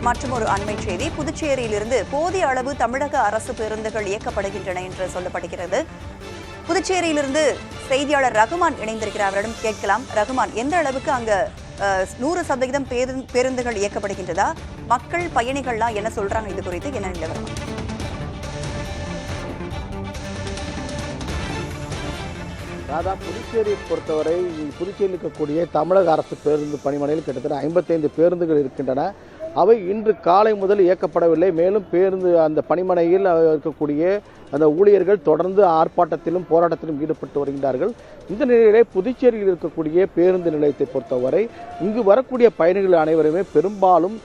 மற்றொரு அண்மை செய்தி, புதுச்சேரியிலிருந்து போதிய அளவு தமிழக அரசு பேருந்துகள் இயக்கப்படுகின்றன என்று சொல்லப்படுகிறது. புதுச்சேரியிலிருந்து செய்தியாளர் ரகுமான் இணைந்திருக்கிறார். அவரிடம் கேட்கலாம். ரகுமான், எந்த அளவுக்கு அங்க 100% பேருந்துகள் இயக்கப்படுகின்றதா? மக்கள் பயணிகள்லாம் என்ன சொல்றாங்க? இது குறித்து என்ன நிலவரம்? அதான் புதுச்சேரியை பொறுத்தவரை புதுச்சேரியில் இருக்கக்கூடிய தமிழக அரசு பேருந்து பணிமனையில் கிட்டத்தட்ட 55 பேருந்துகள் இருக்கின்றன. அவை இன்று காலை முதல் இயக்கப்படவில்லை. மேலும் பேருந்து அந்த பணிமனையில் இருக்கக்கூடிய அந்த ஊழியர்கள் தொடர்ந்து ஆர்ப்பாட்டத்திலும் போராட்டத்திலும் ஈடுபட்டு வருகின்றார்கள். இந்த நிலையிலே புதுச்சேரியில் இருக்கக்கூடிய பேருந்து நிலையத்தை பொறுத்தவரை இங்கு வரக்கூடிய பயணிகள் அனைவருமே பெரும்பாலும்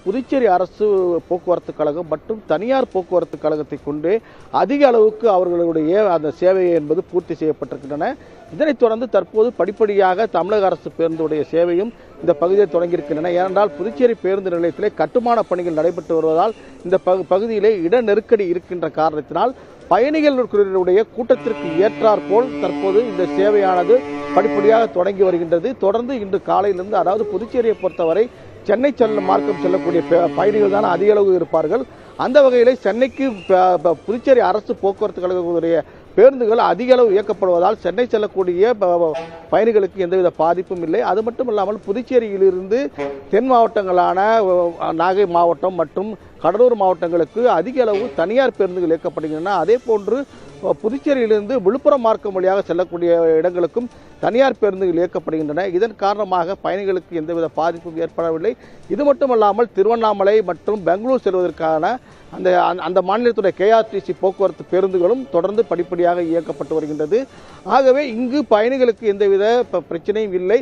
புதுச்சேரி அரசு போக்குவரத்து கழகம் மற்றும் தனியார் போக்குவரத்து கழகத்தை கொண்டு அதிக அளவுக்கு அவர்களுடைய அந்த சேவை என்பது பூர்த்தி செய்யப்பட்டிருக்கின்றன. இதனைத் தொடர்ந்து தற்போது படிப்படியாக தமிழக அரசு பேருந்துடைய சேவையும் இந்த பகுதியில் தொடங்கியிருக்கின்றன. ஏனென்றால் புதுச்சேரி பேருந்து நிலையத்திலே கட்டுமான பணிகள் நடைபெற்று வருவதால் இந்த பகுதியிலே இட நெருக்கடி இருக்கின்ற காரணத்தினால் பயணிகளுடைய கூட்டத்திற்கு ஏற்றாற்போல் தற்போது இந்த சேவையானது படிப்படியாக தொடங்கி வருகின்றது. தொடர்ந்து இன்று காலையிலிருந்து, அதாவது புதுச்சேரியை பொறுத்தவரை சென்னை மார்க்கம் செல்லக்கூடிய பயணிகள் தான் அதிக அளவு இருப்பார்கள். அந்த வகையிலே சென்னைக்கு புதுச்சேரி அரசு போக்குவரத்து கழகத்துடைய பேருந்துகள் அதிக அளவு இயக்கப்படுவதால் சென்னை செல்லக்கூடிய பயணிகளுக்கு எந்தவித பாதிப்பும் இல்லை. அது மட்டும் இல்லாமல் புதுச்சேரியிலிருந்து தென் மாவட்டங்களான நாகை மாவட்டம் மற்றும் கடலூர் மாவட்டங்களுக்கு அதிக அளவு தனியார் பேருந்துகள் இயக்கப்படுகின்றன. அதே போன்று புதுச்சேரியிலிருந்து விழுப்புரம் மார்க்கம் வழியாக செல்லக்கூடிய இடங்களுக்கும் தனியார் பேருந்துகள் இயக்கப்படுகின்றன. இதன் காரணமாக பயணிகளுக்கு எந்தவித பாதிப்பும் ஏற்படவில்லை. இது மட்டுமல்லாமல் திருவண்ணாமலை மற்றும் பெங்களூர் செல்வதற்கான அந்த மாநிலத்துடைய KRTC போக்குவரத்து பேருந்துகளும் தொடர்ந்து படிப்படியாக இயக்கப்பட்டு வருகின்றது. ஆகவே இங்கு பயணிகளுக்கு எந்தவித பிரச்சனையும் இல்லை.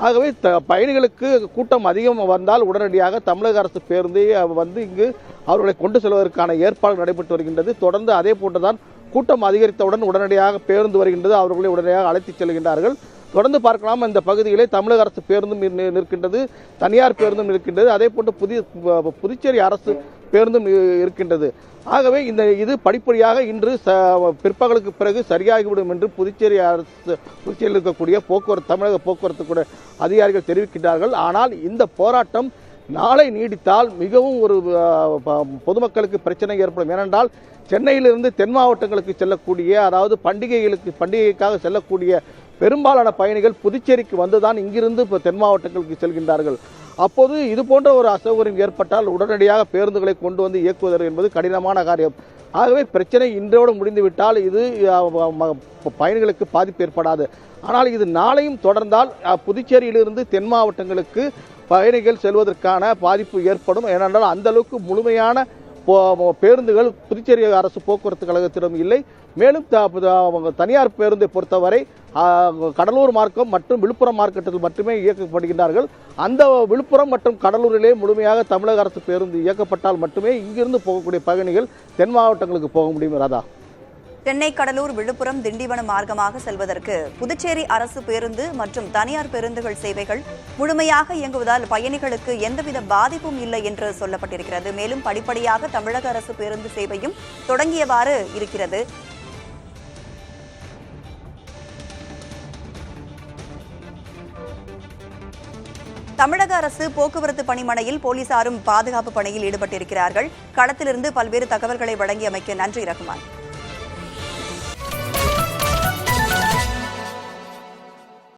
ஆகவே பயணிகளுக்கு கூட்டம் அதிகம் வந்தால் உடனடியாக தமிழக அரசு பேருந்தை வந்து இங்கு அவர்களை கொண்டு செல்வதற்கான ஏற்பாடு நடைபெற்று வருகின்றது. தொடர்ந்து அதே போன்றுதான் கூட்டம் அதிகரித்தவுடன் உடனடியாக பேருந்து வருகின்றது, அவர்களை உடனடியாக அழைத்துச் செல்கின்றார்கள். தொடர்ந்து பார்க்கலாம், இந்த பகுதியிலே தமிழக அரசு பேருந்தும் நிற்கின்றது, தனியார் பேருந்தும் இருக்கின்றது, அதே போன்று புதுச்சேரி அரசு பேருந்தும் இருக்கின்றது. ஆகவே இது படிப்படியாக இன்று பிற்பகலுக்கு பிறகு சரியாகிவிடும் என்று புதுச்சேரியில் இருக்கக்கூடிய தமிழக போக்குவரத்து அதிகாரிகள் தெரிவிக்கின்றார்கள். ஆனால் இந்த போராட்டம் நாளை நீடித்தால் மிகவும் ஒரு பொதுமக்களுக்கு பிரச்சனை ஏற்படும். ஏனென்றால் சென்னையிலிருந்து தென் மாவட்டங்களுக்கு செல்லக்கூடிய, அதாவது பண்டிகைக்காக செல்லக்கூடிய பெரும்பாலான பயணிகள் புதுச்சேரிக்கு வந்துதான் இங்கிருந்து தென் மாவட்டங்களுக்கு செல்கின்றார்கள். அப்போது இது போன்ற ஒரு அசௌகரியம் ஏற்பட்டால் உடனடியாக பேருந்துகளை கொண்டு வந்து இயக்குவது என்பது கடினமான காரியம். ஆகவே பிரச்சனை இன்றோடு முடிந்துவிட்டால் இது பயணிகளுக்கு பாதிப்பு ஏற்படாது. ஆனால் இது நாளையும் தொடர்ந்தால் புதுச்சேரியிலிருந்து தென் மாவட்டங்களுக்கு பயணிகள் செல்வதற்கான பாதிப்பு ஏற்படும். ஏனென்றால் அந்த அளவுக்கு முழுமையான பேருந்துகள் புதுச்சேரி அரசு போக்குவரத்து கழகத்திடம் இல்லை. மேலும் தனியார் பேருந்தை பொறுத்தவரை கடலூர் மார்க்கம் மற்றும் விழுப்புரம் மார்க்கத்தில் மட்டுமே இயக்கப்படுகின்றார்கள். அந்த விழுப்புரம் மற்றும் கடலூரிலே முழுமையாக தமிழக அரசு பேருந்து இயக்கப்பட்டால் மட்டுமே இங்கிருந்து போகக்கூடிய பயணிகள் தென் மாவட்டங்களுக்கு போக முடியும். ராதா, சென்னை, கடலூர், விழுப்புரம், திண்டிவனம் மார்க்கமாக செல்வதற்கு புதுச்சேரி அரசு பேருந்து மற்றும் தனியார் பேருந்துகள் சேவைகள் முழுமையாக இயங்குவதால் பயணிகளுக்கு எந்தவித பாதிப்பும் இல்லை என்று சொல்லப்பட்டிருக்கிறது. மேலும் படிப்படியாக தமிழக அரசு பேருந்து சேவையும் தொடங்கியவாறு இருக்கிறது. தமிழக அரசு போக்குவரத்து பணிமனையில் போலீசாரும் பாதுகாப்பு பணியில் ஈடுபட்டிருக்கிறார்கள். களத்திலிருந்து பல்வேறு தகவல்களை வழங்கியமைக்கு நன்றி ரகுமான்.